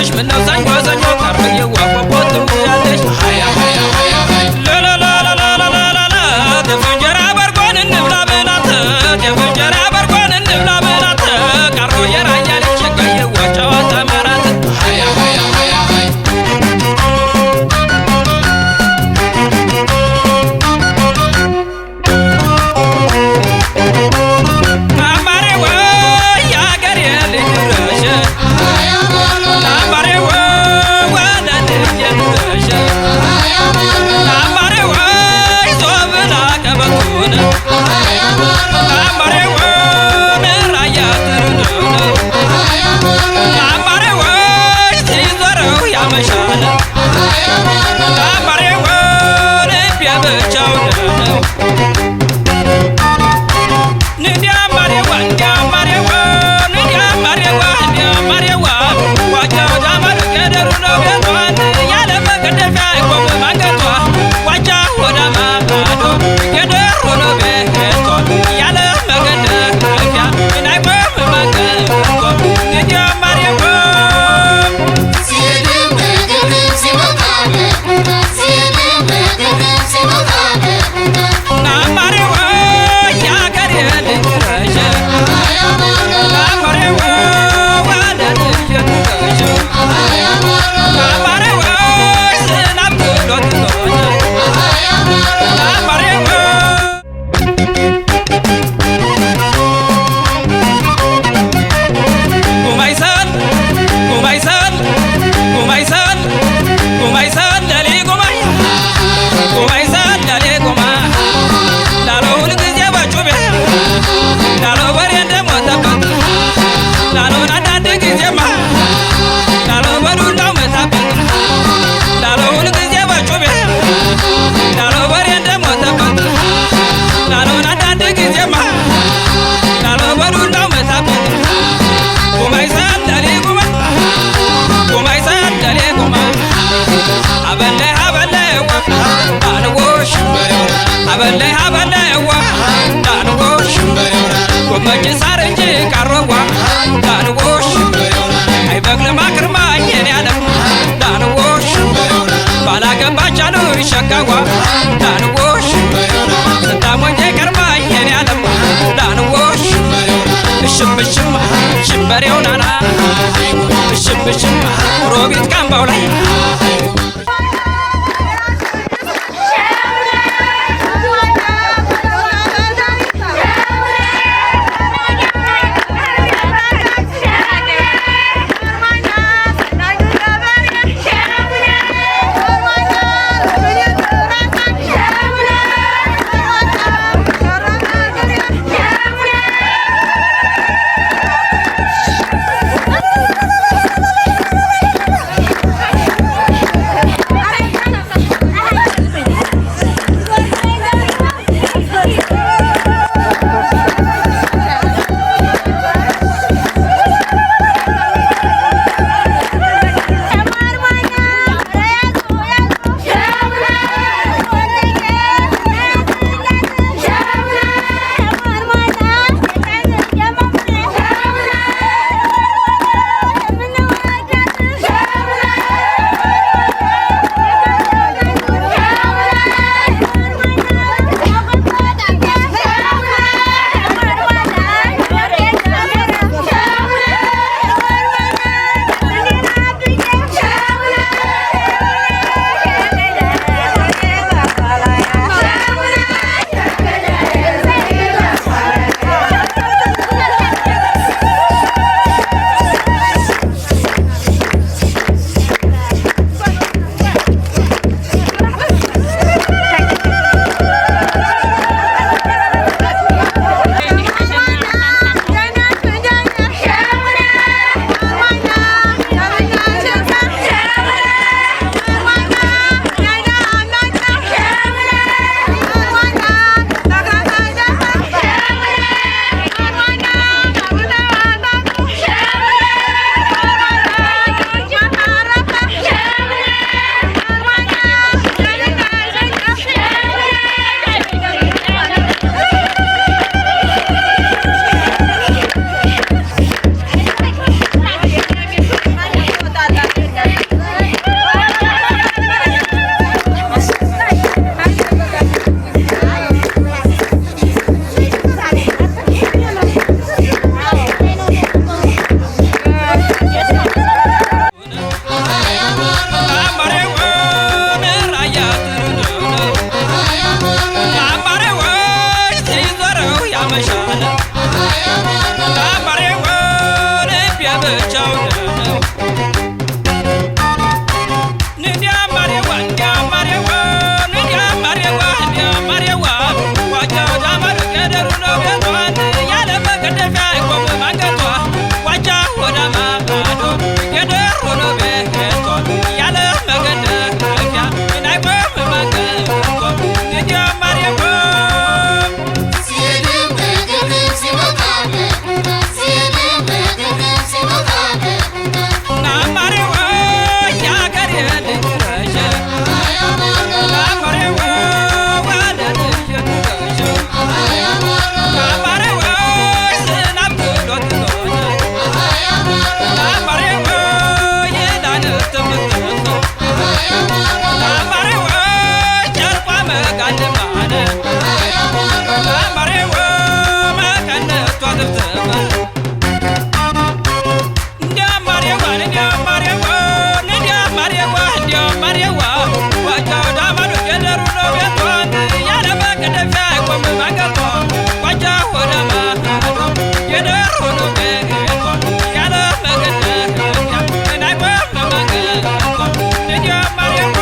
ያለሽ ምነው ሰኞ ሰኞ ቀርበዬ ወቆቦት ያለሽ ሃያ ሃያ ሃያ ሃያ ላላላላላላ ደፍ እንጀራ በርጎን እንብላ ብላት ደፍ እንጀራ በርጎን እንብላ ብላት ቀርቦ የራያ ልጅ ሸጋዬ ወጫዋ ተመራት ሃያ ሃያ ሃያ ሃያ ሸጋዋ ዳንጎሽ ስታሞኝ ቀርባኝ የኔ ዓለም ዳንጎሽ እሽምሽም ሽበሬው ናና እሽምሽም ሮቢት ካምባው ላይ ማርየዋ ጓጃው ዳማዶ የደሩ ነው ቤቷን ያለ መቅደፊያ ቆም ባገቷ ጓጃው ዳማዶ የደሩ ነው ቤቷን ያለ መቅደፊያ ናይ ቆም ባገቷ ልጅ ማርየዋ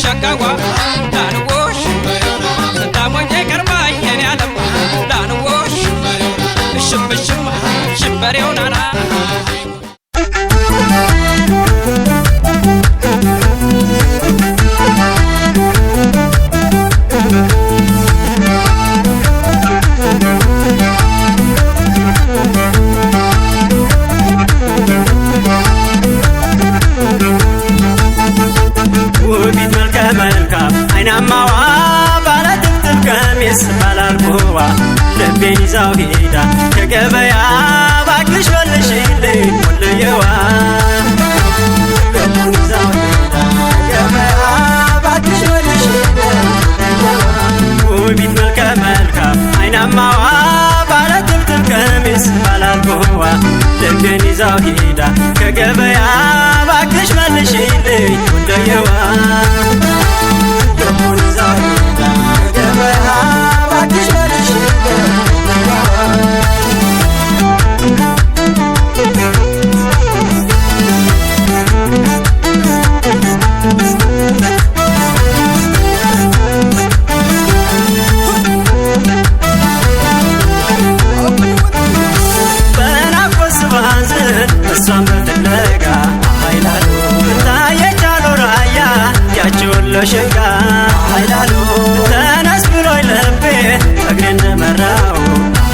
ሸጋዋ ዳንጎሽ ስታሞኝ ቀርባኝ የኔ ዓለም ዳንጎሽ እሽም እሽም ሽበሬው ናና ልቤን ይዛው ሄዳ ከገበያ ባክሽ ወለሽልኝ ወለየዋ ልቤን ይዛው ሄዳ ከገበያ ባክሽ ወለሽልኝ ውቢት መልከ መልካም አይናማዋ ባለ ጥብጥብ ቀሚስ ባላልጎዋ ልቤን ይዛው ሄዳ ከገበያ ባክሽ መልሽልኝ ወለየዋ ልቤን ይዛው ሄዳ ከገበያ ባክሽ እሷን በፍለጋ ኃይላሉ ታየቻሉ ራያ ያችውን ለሸጋ ኃይላሉ ተነስ ብሎኝ ልቤ እግሬን መራው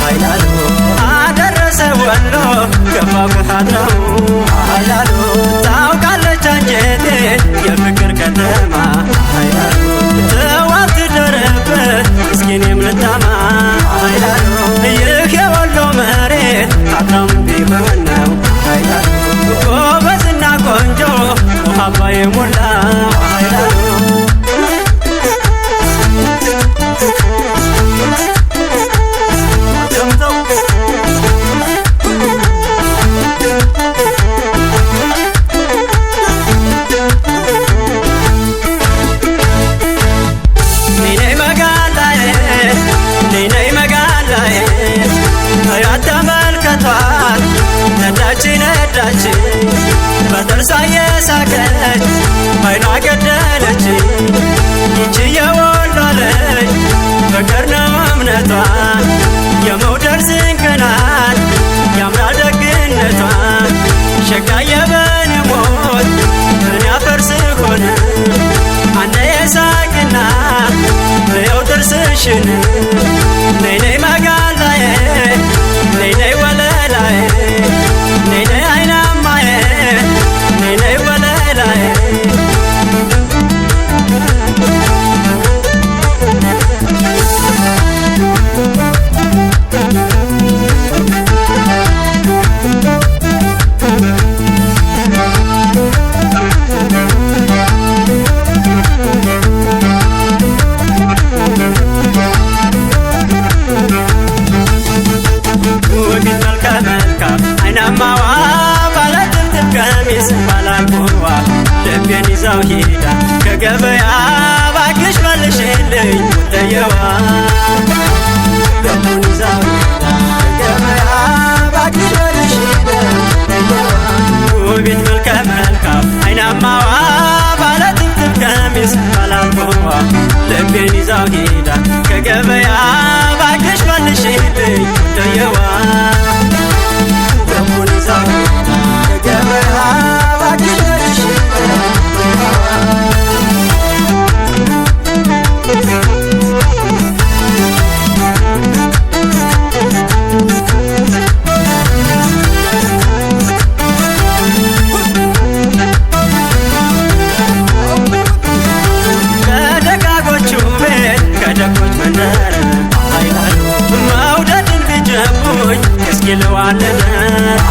ኃይላሉ አደረሰ ወሎ ገባው ከሀድራው ኃይላሉ ታውቃለች አንጀቴ የፍቅር ከተማ ኃይላሉ ተዋት ደረበት ምስኪኔም ልታማ ኃይላሉ ይህ የወሎ መሬት ሀብታም ቢሆን ነው ጎበዝና ቆንጆ ውሃባ የሞላ ኃይላሉ ነዳች በጥርሷ የሳቀች ባይኗ ገደለች ይቺ የወሎ ልጅ ፍቅር ነው እምነቷ የመውደድ ስንቅ ናት ያምራል ደግነቷ ሸጋ የበኔ ሞት ምን ያፈርስ ሆነ አንተ የሳቅና ልየው ጥርስሽን ነይ ነይ መጋላዬ ነይ ነይ ወለላዬ ነይ ነይ አይናማዬ ነይ ነይ ወለላዬ ልቤን ይዛው ሄዳ ከገበያ ባክሽ መልሽልኝ ወለየዋ ልቤን ይዛው ሄዳ ከገበያ ባክሽ መልሽልኝ ይለዋለነ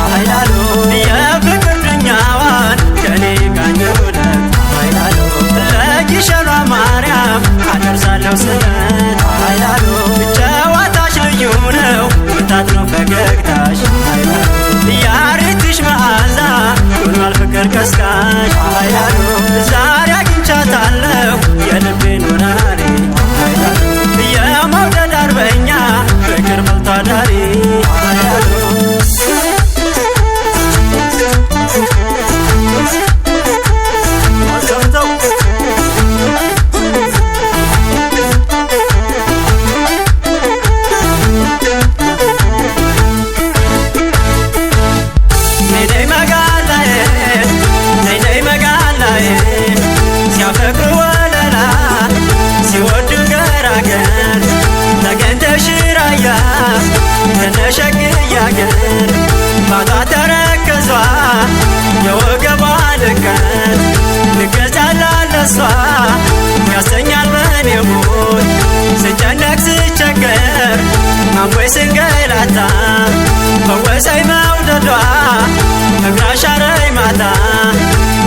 ኃይላሉ የፍቅር ዱኛዋን ከኔ ቃኙለት ኃይላሉ ለጊሸኗ ማርያም አደርሳለሁ ስለት ኃይላሉ ጨዋታሽ ልዩ ነው ምታት ነው ፈገግታሽ ኃይላሉ ያሬትሽ መዓዛ ሆኗል ፍቅር ቀስቃሽ ኃይላሉ ዛሬ አግኝቻታለሁ የልቤን ወራሪ ኃይላሉ የመውደድ አርበኛ ፍቅር መልታዳሪ ኃይላሉ ሲያፈቅሩ ወለላ ሲወዱ ገራገር ተገንተሽ ራያ ከነሸግያ ገር ባታ ተረከዟ የወገቧ ልቀት ልገዛላለሷ ያሰኛል በኔ ሞት ስጨነቅ ስቸገር አምቦይ ስንገላታ ፈወሰኝ መውደዷ እግሯ ሻረኝ ማታ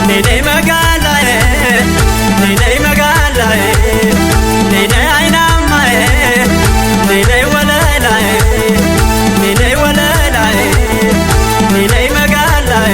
ነይ መጋላዬ ነይ መጋላዬ ነይ አይናማዬ ነይ ወለላዬ ነይ ወለላዬ ነይ መጋላዬ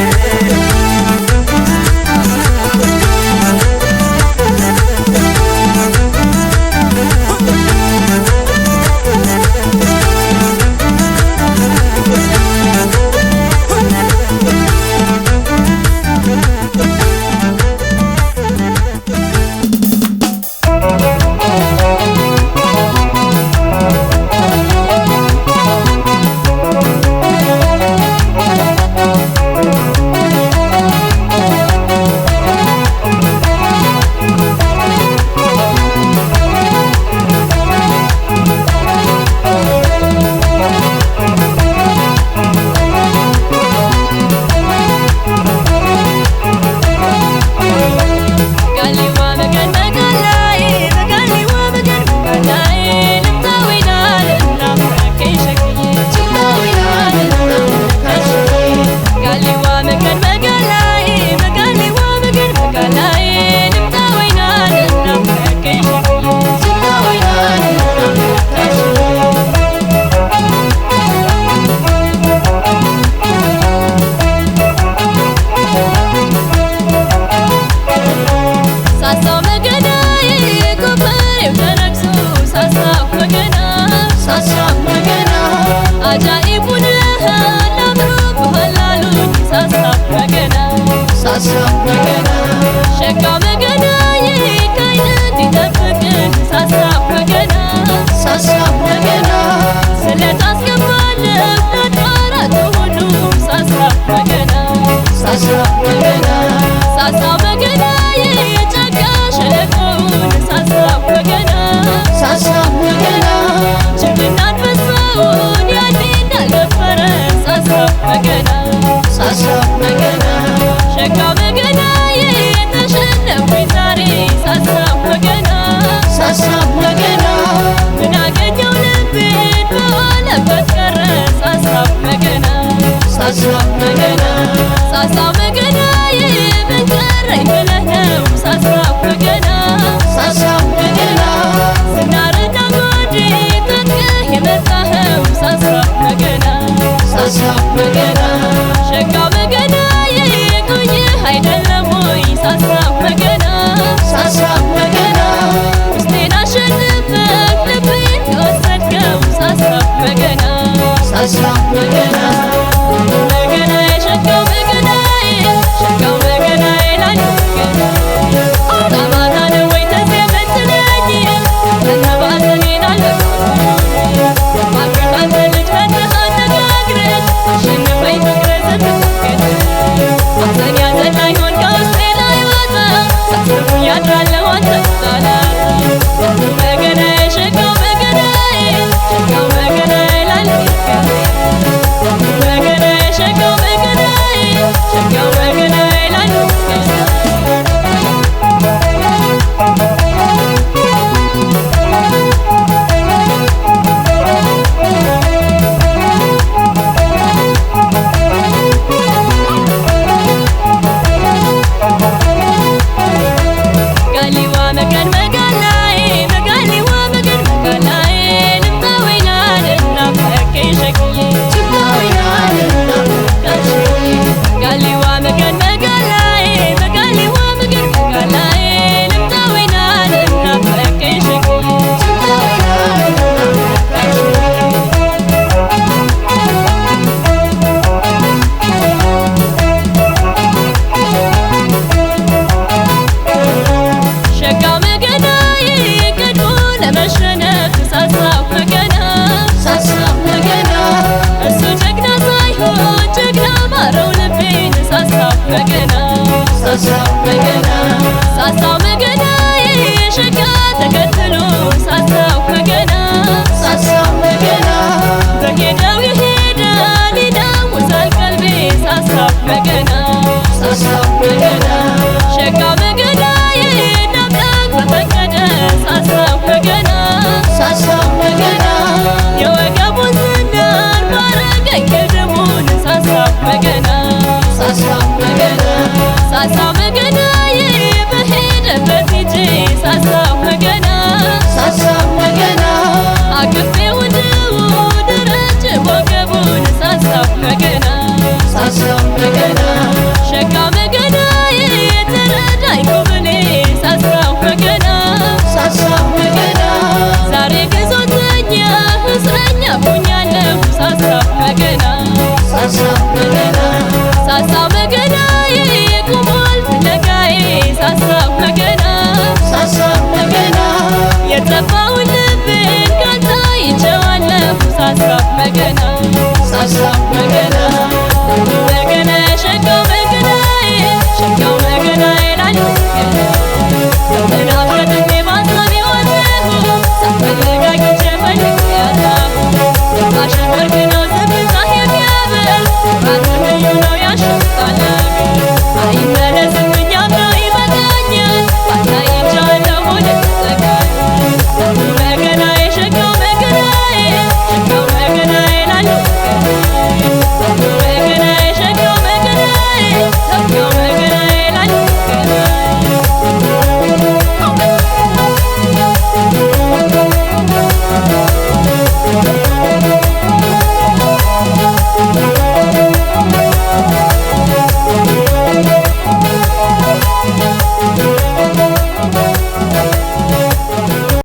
ሀሳብ